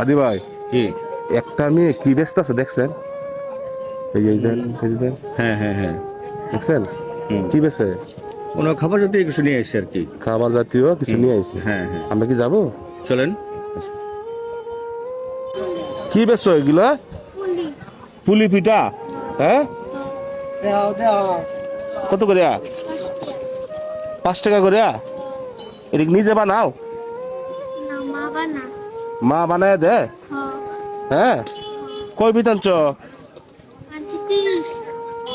হাদি ভাই কি একটা মেয়ে কি ব্যস্ত আছে দেখছেন? এই যে হ্যাঁ হ্যাঁ হ্যাঁ দেখছেন কি বেছে? কোনো খাবার জাতীয় কিছু নিয়ে এসে আর কি। খাবার জাতীয় কিছু নিয়ে আইছি। হ্যাঁ হ্যাঁ আমরা কি যাবো? চলেন। কি বেছো এগুলা? পুলি পিঠা। হ্যাঁ কত করে? 5 টাকা করে। এটা কি নিজে বানাও? মা বানায় দে। হ্যাঁ কই বিতানছ?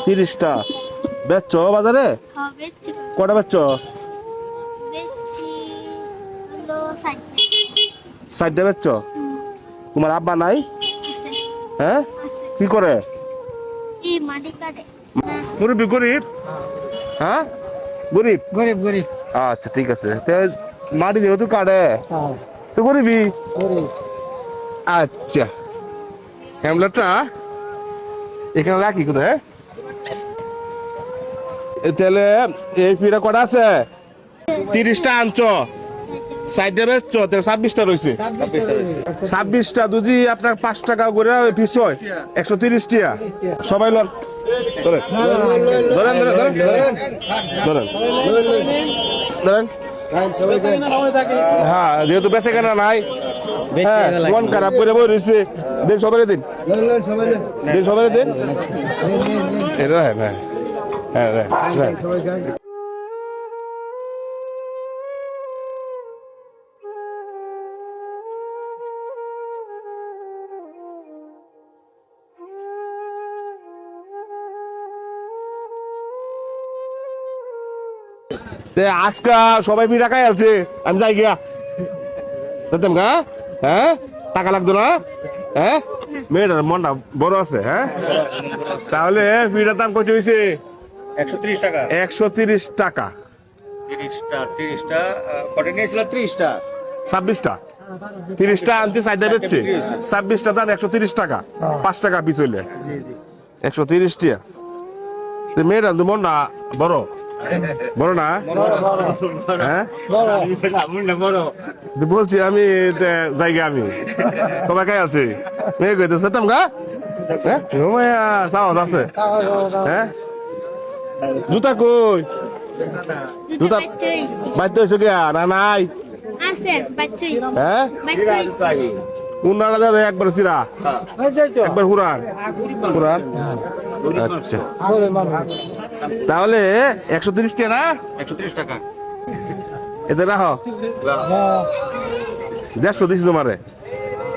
30টা বেচছ বাজারে? কটা বেচছ? 60টা বেচছ? তোমার আব্বা নাই? হ্যাঁ কি করে? মুরব্বী গরিব? হ্যাঁ গরিব গরিব গরিব আচ্ছা ঠিক আছে। মাটি যেহেতু কাটে তো গরিবই। আচ্ছা হ্যামলেটটা এখানে রাখি কোথায়? তাহলে এই পিঠা কটা আছে? 30টা আনছ, 60টা বেচছ, 26টা রয়েছে। 26টা যদি আপনার 5 টাকা করে পিস হয় 130 টাকা। সবাই লন ধরেন ধরেন ধরেন ধরেন ধরেন। হ্যাঁ যেহেতু বেচে কেনা নাই, হ্যাঁ মন খারাপ করে বই রয়েছে। দিন সবাই দিন, দিন সবাই দিন। এটা হ্যাঁ হ্যাঁ হ্যাঁ হ্যাঁ। আজকা সবাই পিঠা খাই আছে, আমি যাই গিয়া যেতাম গা। হ্যাঁ টাকা লাগতো না? হ্যাঁ মেয়েটার মনটা বড় আছে। হ্যাঁ তাহলে পিঠার দাম কত হয়েছে? 130 টাকা। 130 টাকা। 30টা কটা নিয়েছিল? 30টা 26টা 30টা আনছি, 60টা বেচছে। 26টা দাম 130 টাকা। 5 টাকা পিস হইলে 130 টাকা। মেয়েটার তো মন না বড় বড় না? হ্যাঁ বলছি আমি জায়গা আমি সবাই খাই আছি। মেয়ে কইতে সেতাম গা। হ্যাঁ সাহস আছে। হ্যাঁ জুতা কই? জুতা বাইতে হয়েছে কে না নাই? হ্যাঁ উন্নারা দাদা একবার সিরা একবার হুরান হুরান। আচ্ছা তাহলে 130 টাকা না? 130 টাকা। এতে রাখো 150 দিছি তোমারে।